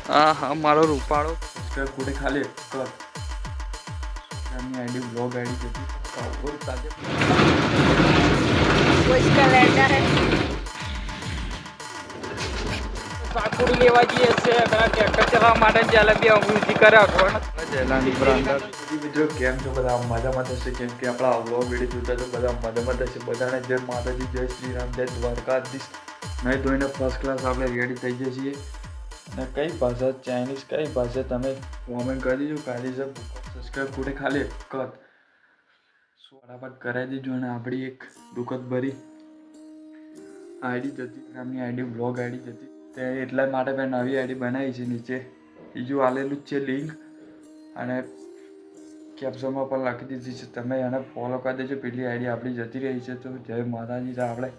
હા હા મારો રૂપાળો કુડે ખાલી એમની આઈડી બ્લોગ આઈડી જતી સાકુડી લેવા જઈએ છે ટ્રેક્ટર ચલાવવા માટે ચાલે બી અંગ્રેજી કરે જેલાની બ્રાન્ડર મિત્રો કેમ છો બધા મજામાં થશે કેમ કે આપણા બ્લોગ વિડીયો જોતા તો બધા મજામાં થશે બધાને જય માતાજી જય શ્રી રામ જય દ્વારકાધીશ નહીં ધોઈને ફર્સ્ટ ક્લાસ આપણે રેડી થઈ જઈએ છીએ અને કઈ ભાષા ચાઇનીઝ કઈ ભાષા તમે કોમેન્ટ કરી દેજો કાલી સબ સબસ્ક્રાઈબ કુડે ખાલી કર ફટાફટ કરાવી દેજો અને આપણી એક દુઃખદ ભરી આઈડી જતી નામની આઈડી બ્લોગ આઈડી જતી તે એટલા માટે મેં નવી આઈડી બનાવી છે નીચે બીજું આલેલું જ છે લિંક અને કેપ્શનમાં પણ લખી દીધી છે તમે એને ફોલો કરી દેજો પેલી આઈડી આપણી જતી રહી છે તો જય માતાજી આપણે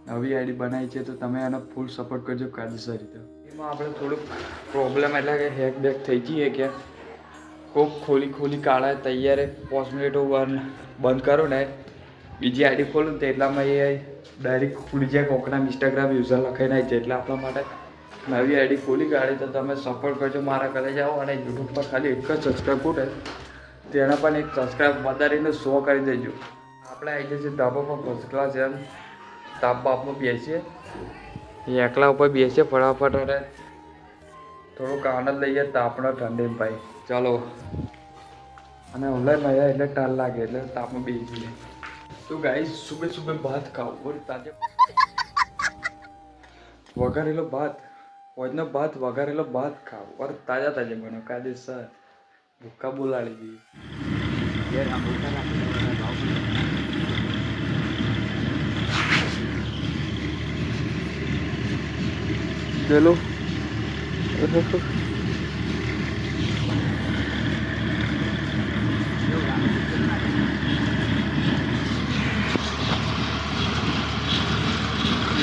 નવી આઈડી બનાવી છે તો તમે એને ફૂલ સપોર્ટ કરજો કાયદેસર રીતે એમાં આપણે થોડુંક પ્રોબ્લેમ એટલે કે હેક બેક થઈ જઈએ કે કોક ખોલી કાઢે તૈયારે 5 મિનિટો બંધ કરો ને બીજી આઈડી ખોલું તો એટલામાં એ ડાયરેક્ટ ખુલી જાય કોકના ઇન્સ્ટાગ્રામ યુઝર લખાઈને આવી જાય એટલે આપણા માટે નવી આઈડી ખોલી કાઢી તો તમે સપોર્ટ કરજો મારા ઘરે જાઓ અને યુટ્યુબ પર ખાલી એક જ સબસ્ક્રાઈબ ખૂટે તેના પણ એક સબસ્ક્રાઈબ વધારીને 100 કરી દેજો આપણે આવી જઈએ ધાબા પર ફર્સ્ટ ક્લાસ એમ તાપ બાપમાં બેસીએ એકલા ઉપર બેસીએ ફટાફટ અને થોડોક આનંદ લઈએ તાપનો ઠંડી ભાઈ ચાલો અને ઓલા નયા એટલે ટાલ લાગે એટલે તાપમાં બેસી જાય तो गाइस सुबह सुबह भात खाओ और ताजे वघारेलो भात होजनो भात वघारेलो भात खाओ और ताजा ताजे बनो कायदेसर भूखा बोलाड़ी दी यार हम भूखा चलो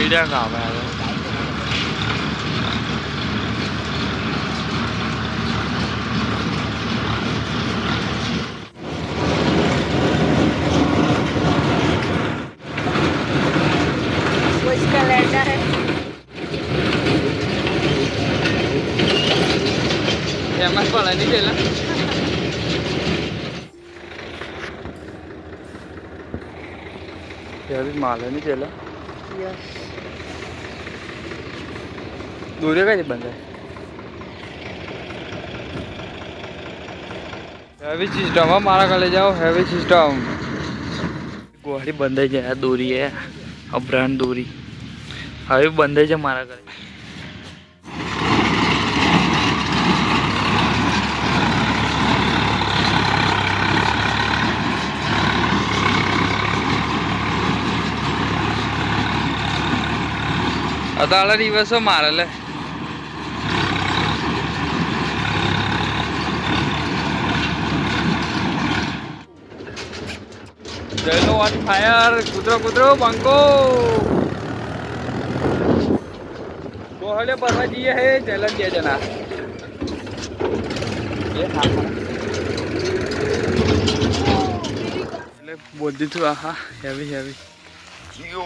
मीडिया काम है इसका लैंडर है फेमस वाला नहीं चला क्या भी माल है नहीं चला दूर का बंद है हैवी सिस्टम है मारा कर ले जाओ हैवी सिस्टम गुवाहाटी बंद है दूरी है अब ब्रांड दूरी हैवी बंद है मारा कर अदाला रिवर्स मारल चलो ऑन फायर कुदरो कुदरो बंको गोहले परवा जी है चलन दिया जना ये बोल दी तू आहा हैवी हैवी जियो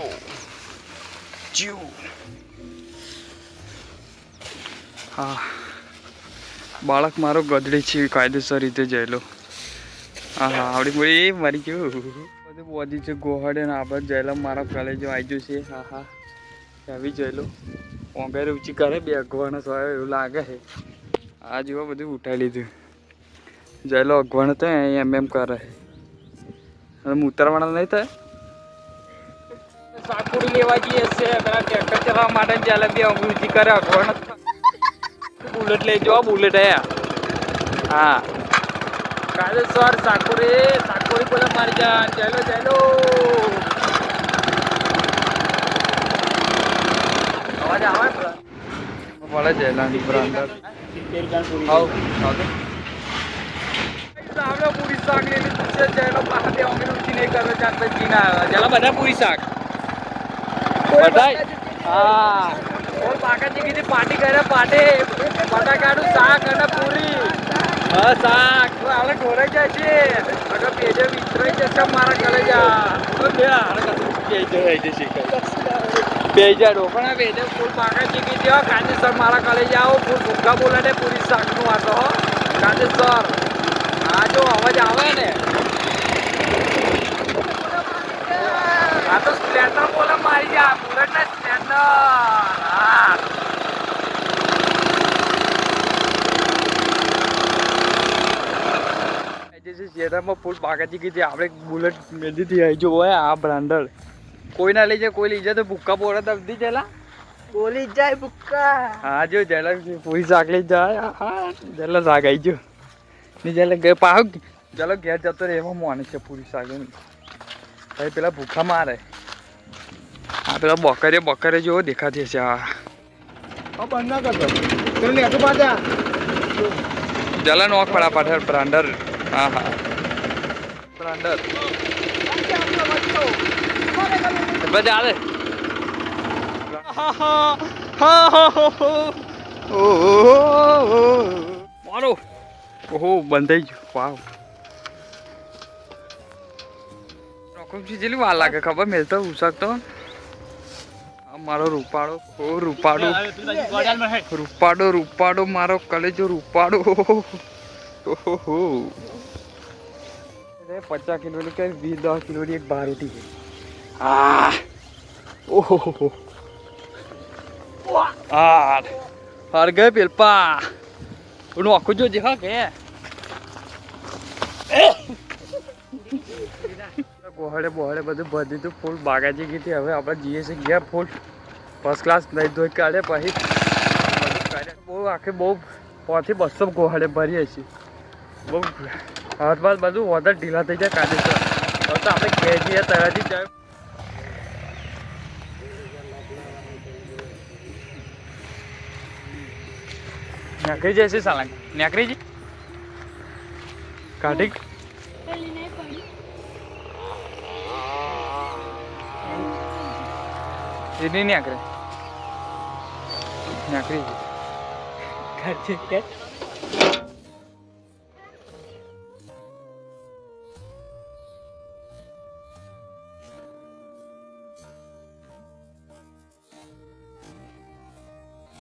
जियो हाँ बाळक मारो गदड़ी छे कायदेसर रीते जयलो हाँ हाँ आवड़ी मरी मरी गयो बधु बोधी छे गोहड़े ने आपणे जयलो मारा कॉलेज आई गयो छे हाँ हाँ हैवी जयलो ओंगेर ऊंची करे बे अगवाण तो एवुं लागे छे आ जो बधु उठाई लीधुं जयलो अगवाण तो एम एम करे अने उतरवाना नहीं थाय साकुड़ी लेवा जईए छे ट्रेक्टर चलाववा माटे चाले बे अंग्रेजी करे अगवाण बुलेट ले जाओ बुलेट है हाँ कायदेसर साकुड़ी बोले मारी जान चलो चलो आवाज आवे बोले जेलानी ब्रांडर आओ सामने पूरी साग ले ली चलो बाहर दे होंगे ऊंची नहीं कर रहे जानते जीना चला बता पूरी साग बता हाँ और पाका जी की पार्टी करे पार्टी बटाकाનું શાક અને પૂરી હા શાક તો આપણે ઢોરાઈ જાય છે અગર પેજે વિતરાઈ જશે મારા ઘરે જા તો બે હારે કશું જઈ જશે બેજા ઢોકણા બેને ફૂલ પાકા ચીકી દો કાજેસર મારા કલે જાઓ ફૂલ ભૂખા બોલાડે પૂરી શાકનું આ તો કાજેસર આ જો અવાજ આવે ને આ તો સ્પ્લેન્ડર બોલે મારી જા બુલેટ ના સ્પ્લેન્ડર હા જैसे શેરામાં ફૂલ પાકા ચીકી હતી આપણે બુલેટ મેળવી હતી આવી જો હોય આ બ્રાન્ડર કોઈ ના લઈ જાય કોઈ લઈ જાય તો ભૂક્કા પોળા દબતી ચલા બોલી જાય બુક્કા હા જો જલા પૂરી શાક લઈ જાય હા જલા શાક આવી જો ને જલા ગયો પાવ ચાલો ઘેર જતો રહે એમાં મોને છે પૂરી શાક ભાઈ પેલા ભૂખા મારે હા પેલા બકરે જેવો દેખાતી હશે હા બંધ ના કરતો પેલું નેટું પાછા જલા નોક પડા પાછળ બ્રાન્ડર હા હા બ્રાન્ડર બધા આવે મારો ઓહો બંધ થઈ ગયું વાવ રોકમજી જેટલી વાર લાગે ખબર મેલતો ઉસકતો મારો રૂપાડો ઓ રૂપાડો મારો કલેજો રૂપાડો ઓહો 50 કિલોની કે 10 કિલોની એક બારોટી છે આ ઓહો આ હર ગયે પેલપા ઓનું આખું જોજે હા કે ગોહડે બધું ભરી દીધું ફૂલ બાગાજી ગઈ હતી હવે આપણે જઈએ છીએ ગયા ફૂલ ફર્સ્ટ ક્લાસ નહીં ધોઈ કાઢે પછી બહુ આખે બહુ 100 થી 200 ગોહડે ભરીએ છીએ બહુ હાથ બાદ બધું વધારે ઢીલા થઈ જાય કાઢે તો આપણે ઘેર જઈએ તરત જાય નેકરી જશે સાલા નેકરી જી કાઢી એ નહીં નેકરે નેકરી જી